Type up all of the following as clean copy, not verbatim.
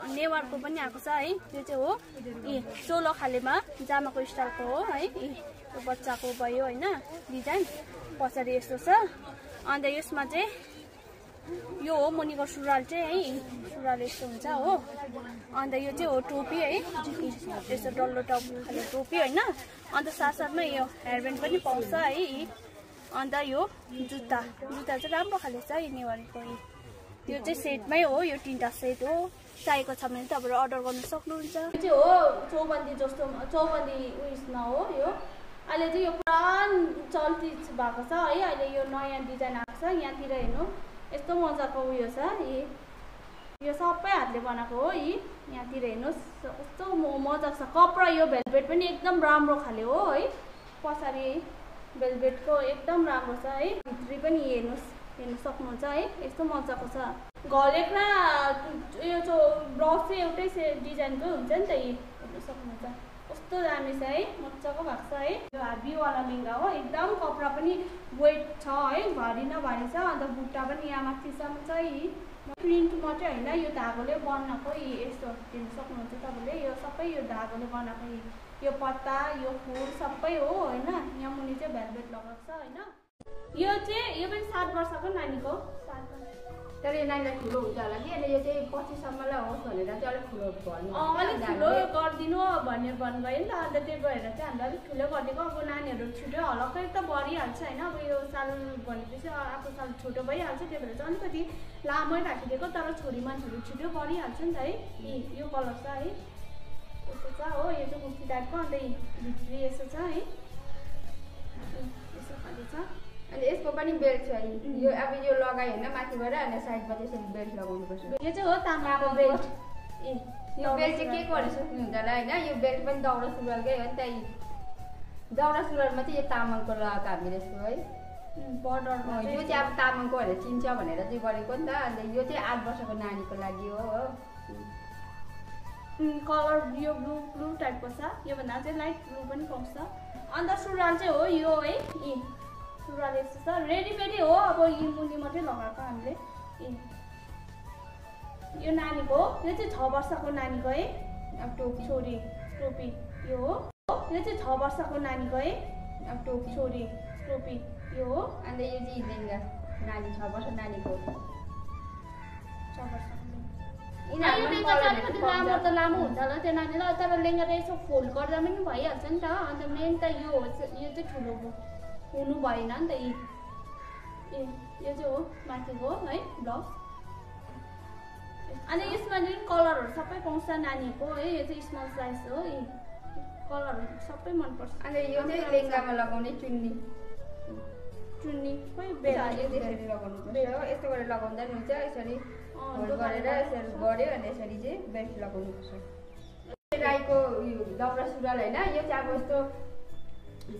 नेवारको पनि आएको छ है। यो चाहिँ हो चोलो खालेमा जामाको स्टाइलको हो है। यो बच्चाको भयो होइन डिजाइन पछाडि यस्तो छ। अन्त यसमा चाहिँ यो हो मुनिको सुरुवाल चाहिँ है। सुरुवाल यस्तो हुन्छ हो। अन्त यो चाहिँ हो टोपी है। यस्तो डल्लो टप खाले टोपी होइन। अन्त साथसाथमा यो हेयरब्यान्ड पनि पाउँछ है। अन्त यो जुत्ता चाहिँ राम्रो खाले छ यो नेवारीको। यो चाहिँ सेटमै हो। यो 3टा सेट हो। चाहिएको छ भने तपाईँहरू अर्डर गर्न सक्नुहुन्छ। यो चाहिँ हो चौबन्दी जस्तो चौबन्दी उयसमा हो। यो अहिले चाहिँ यो पुरा चल्ती भएको छ है। अहिले यो नयाँ डिजाइन आएको छ। यहाँतिर हेर्नु यस्तो मजाको उयो छ। यो सबै हातले बनाएको हो। यहाँतिर हेर्नुहोस् कस्तो मजाको छ कपडा। यो भेलभेट पनि एकदम राम्रो खाले हो है। पछाडि भेलभेटको एकदम राम्रो छ है। भित्री पनि हेर्नु सक्नुहुन्छ है। यस्तो मजाको छ। घरेक र यो ब्लाउज चाहिँ एउटै डिजाइनको हुन्छ नि त। हेर्नु सक्नुहुन्छ कस्तो दामी छ है। मजाको भएको छ है। यो हाबीवाला लेहङ्गा हो। एकदम कपडा पनि वेट छ है। भारी न भारी छ। अन्त बुट्टा पनि यहाँ माथिसम्म छ है। प्रिन्ट मात्रै होइन यो धागोले बनाएको यस्तो हेर्नु सक्नुहुन्छ तपाईँले। यो सबै यो धागोले बनाएको यो पत्ता यो फुल सबै हो होइन। यहाँ मुनि चाहिँ भेलभेट लगाएको छ होइन। यो चाहिँ यो पनि 7 वर्षको नानीको। तर यो नानीलाई ठुलो हुन्छ होला कि अनि यो चाहिँ 25 सम्मलाई होस् भनेर चाहिँ अलिक ठुलो भन्नु। अलिक ठुलो गरिदिनु भन्ने भन्नुभयो नि त। अन्त त्यही भएर चाहिँ हामीले अलिक ठुलो गरिदिएको। अब नानीहरू छिटो हलक्कै त बढिहाल्छ होइन। अब यो साल भनेपछि अर्को साल छोटो भइहाल्छ। त्यही भएर चाहिँ अलिकति लामै राखिदिएको। तर छोरी मान्छेहरू छिटो बढिहाल्छ नि त है। यो कलर छ है। यस्तो छ हो। यो चाहिँ कुर्ती टाइपको। अन्त भित्री यस्तो छ है। यस्तो खाले छ। अनि यसको पनि बेल्ट छ। यो अब यो लगाइ होइन माथिबाट अनि साइडमा त्यसरी बेल्ट लगाउनुपर्छ। यो चाहिँ हो तामाको बेल्ट। यो बेल्ट चाहिँ के गर्न सक्नुहुन्छ होला होइन। यो बेल्ट पनि दौरा सुरुवालकै हो नि त। दौरा सुरुवालमा चाहिँ यो तामाङको लगाएको हामीले यसको है बर्डरमा। यो चाहिँ अब तामाङको भनेर चिन्छ भनेर चाहिँ गरेको नि त। अन्त यो चाहिँ 8 वर्षको नानीको लागि हो। कलर यो ब्लू टाइपको छ। योभन्दा चाहिँ लाइट ब्लू पनि पाउँछ। अन्त सुरुवाल चाहिँ हो यो है। सुरुवाल यस्तो छ। रेडिमेडै हो। अब यो मुनि मात्रै लगाएको हामीले। यो नानीको यो चाहिँ 6 वर्षको नानीको है। अब टोपी छोरी टोपी यो हो। यो चाहिँ 6 वर्षको नानीको है। अब टोपी छोरी टोपी यो हो। अन्त यो चाहिँ लेहङ्गा नानी 6 वर्ष नानीको। 6 वर्षको अलिकति लामो त लामो हुन्छ होला त्यो नानीलाई। तर लेहङ्गा त यसो फोल्ड गर्दा पनि भइहाल्छ नि त। अन्त मेन त यो हो। यो चाहिँ ठुलो हुनु भएन नि त। यो चाहिँ हो माथिको है ब्लाउज। अनि यसमा चाहिँ कलरहरू सबै पाउँछ नानीको है। यो चाहिँ स्मल साइज हो। कलरहरू सबै मनपर्छ। अनि यो चाहिँ लेहङ्गामा लगाउने चुन्नी खोइ यसरी लगाउनुपर्छ। यस्तो गरेर लगाउँदा पनि हुन्छ। यसरी होल्ड गरेर यसरी गऱ्यो अनि यसरी चाहिँ बेल्ट लगाउनुपर्छ। राईको दौरा सुरुवाल होइन। यो चाहिँ अब यस्तो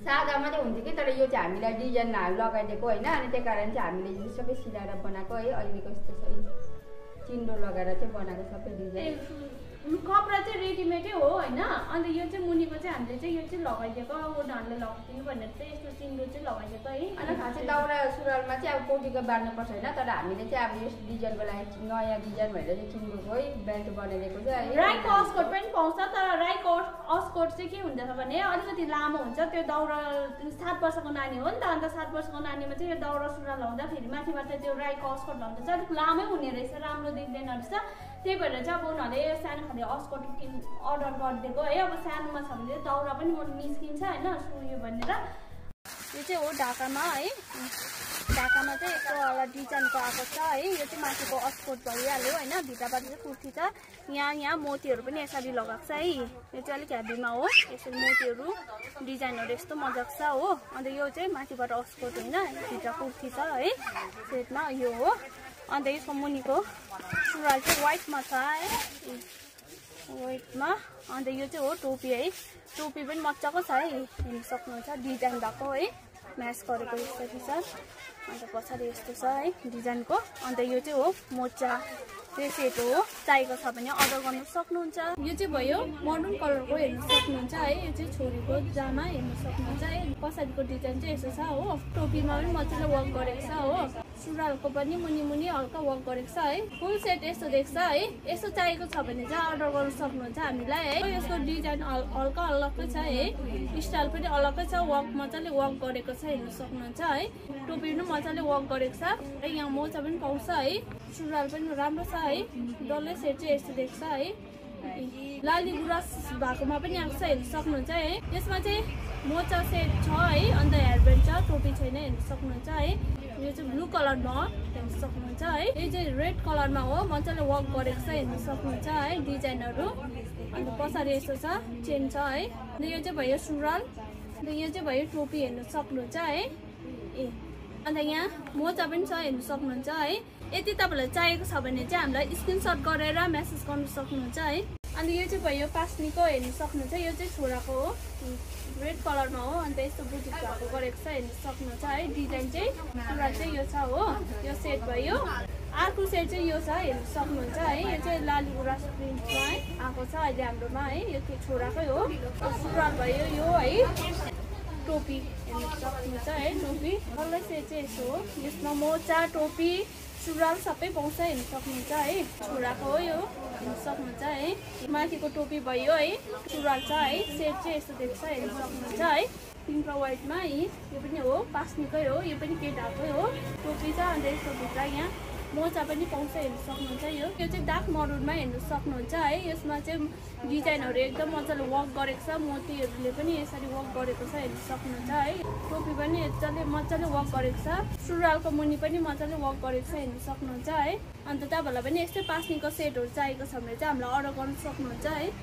सादा मात्रै हुन्छ कि तर यो चाहिँ हामीलाई डिजाइन लगाइदिएको होइन। अनि त्यही कारण चाहिँ हामीले यो सबै सिलाएर बनाएको है। अहिलेको यस्तो छ चिन्डो लगाएर चाहिँ बनाएको सबै डिजाइन। कपडा चाहिँ रेडिमेडै हो होइन। अन्त यो चाहिँ मुनिको चाहिँ हामीले चाहिँ यो चाहिँ लगाइदिएको। उनीहरूले लगाइदिनु भनेर चाहिँ यस्तो चिन्डो चाहिँ लगाइदिएको है। अनि खासै दौरा सुरुवालमा चाहिँ अब कोटीको बार्नुपर्छ होइन। तर हामीले चाहिँ अब यस डिजाइनको लागि नयाँ डिजाइन भनेर चाहिँ चिन्डोको है बेल्ट बनाइदिएको छ है। राईको अस्कोट पनि पाउँछ। तर राईको अस्कोट चाहिँ के हुन्छ भने अलिकति लामो हुन्छ। त्यो दौरा 7 वर्षको नानी हो नि त। अन्त 7 वर्षको नानीमा चाहिँ यो दौरा सुरुवाल लाउँदा फेरि माथिबाट त्यो राईको अस्कोट लाउँदा चाहिँ अलिक लामै हुने रहेछ। राम्रो देख्दैन रहेछ। त्यही भएर चाहिँ अब उनीहरूले सानो खाले अस्कोट अर्डर गरिदिएको है। अब सानोमा छ भने दौरा पनि निस्किन्छ होइन सुयो भनेर। यो चाहिँ हो ढाकामा है। ढाकामा चाहिँ यस्तो वाला डिजाइनको आएको छ है। यो चाहिँ माथिको अस्कोट भइहाल्यो होइन। भित्रबाट चाहिँ कुर्ती छ। यहाँ मोतीहरू पनि यसरी लगाएको छ है। यो चाहिँ अलिक हेभीमा हो। यसरी मोतीहरू डिजाइनहरू यस्तो मजाको छ हो। अन्त यो चाहिँ माथिबाट अस्कोट होइन। भित्र कुर्ती छ है सेटमा यो हो। अन्त यसको मुनिको सुरुवाल चाहिँ व्हाइटमा छ है। व्हाइटमा। अन्त यो चाहिँ हो टोपी है। टोपी पनि मजाको छ है। हेर्नु सक्नुहुन्छ डिजाइन भएको है। म्याच गरेको यसरी छ। अन्त पछाडि यस्तो छ है डिजाइनको। अन्त यो चाहिँ हो मोजा त्यो सेट हो चाहिएको छ भने अर्डर गर्न सक्नुहुन्छ यो चाहिँ भयो मरुन कलरको हेर्न सक्नुहुन्छ है यो चाहिँ छोरीको जामा हेर्न सक्नुहुन्छ है पछाडिको डिजाइन चाहिँ यसो छ हो टोपीमा पनि मजाले वर्क गरेको छ हो सुरुवालको पनि मुनि मुनि हल्का वर्क गरेको छ है फुल सेट यस्तो देख्छ है यस्तो चाहिएको छ भने चाहिँ अर्डर गर्न सक्नुहुन्छ हामीलाई है यसको डिजाइन हल्का अलग्गै छ है स्टाइल पनि अलग्गै छ वर्क मजाले वर्क गरेको छ हेर्न सक्नुहुन्छ है टोपी पनि मजाले वर्क गरेको छ र यहाँ मोजा पनि पाउँछ है सुरुवाल पनि राम्रो छ है डल्लै सेट चाहिँ यस्तो देख्छ है लाली गुराँस भएकोमा पनि आएको छ हेर्न सक्नुहुन्छ है यसमा चाहिँ मोजा सेट छ है अन्त हेयरब्यान्ड छ टोपी छैन हेर्न सक्नुहुन्छ है यो चाहिँ ब्लू कलरमा हेर्न सक्नुहुन्छ है यो चाहिँ रेड कलरमा हो मजाले वर्क गरेको छ हेर्न सक्नुहुन्छ है डिजाइनहरू अन्त पछाडि यस्तो छ चेन छ है यो चाहिँ भयो सुरुवाल यो चाहिँ भयो टोपी हेर्न सक्नुहुन्छ है अन्त यहाँ मोजा पनि छ हेर्न सक्नुहुन्छ है यदि तपाईँलाई चाहिएको छ भने चाहिँ हामीलाई स्क्रिनसट गरेर मेसेज गर्न सक्नुहुन्छ है अनि यो चाहिँ भयो पास्नीको हेर्न सक्नुहुन्छ यो चाहिँ छोराको हो रेड कलरमा हो अन्त यस्तो बुटिक भएको गरेको छ हेर्न सक्नुहुन्छ है डिजाइन चाहिँ सुरुवाल चाहिँ यो छ हो यो सेट भयो अर्को सेट चाहिँ यो छ हेर्न सक्नुहुन्छ है यो चाहिँ लाली गुराँस प्रिन्टमा है आएको छ अहिले हाम्रोमा है यो चाहिँ छोराकै हो सुरुवाल भयो यो है टोपी हेर्न सक्नुहुन्छ है टोपी डल्लै सेट चाहिँ यसो हो यसमा मोजा टोपी सुरुवाल सबै पाउँछ हेर्न सक्नुहुन्छ है छोराको हो यो हेर्न सक्नुहुन्छ है माथिको टोपी भयो है सुरुवाल छ है सेट चाहिँ यस्तो देख्छ हेर्न सक्नुहुन्छ है पिङ्क र व्हाइटमा है यो पनि हो पास्नीकै हो यो पनि केटाकै हो टोपी छ अन्त यस्तो भित्र यहाँ मोजा पनि पाउँछ हेर्न सक्नुहुन्छ यो चाहिँ डार्क मरुनमा हेर्न सक्नुहुन्छ है यसमा चाहिँ डिजाइनहरू एकदम मजाले वर्क गरेको छ मोतीहरूले पनि यसरी वर्क गरेको छ हेर्न सक्नुहुन्छ है टोपी पनि मजाले वर्क गरेको छ सुरुवालको मुनि पनि मजाले वर्क गरेको छ हेर्न सक्नुहुन्छ है अन्त तपाईँहरूलाई पनि यस्तै पास्नीको सेटहरू चाहिएको छ भने चाहिँ हामीलाई अर्डर गर्न सक्नुहुन्छ है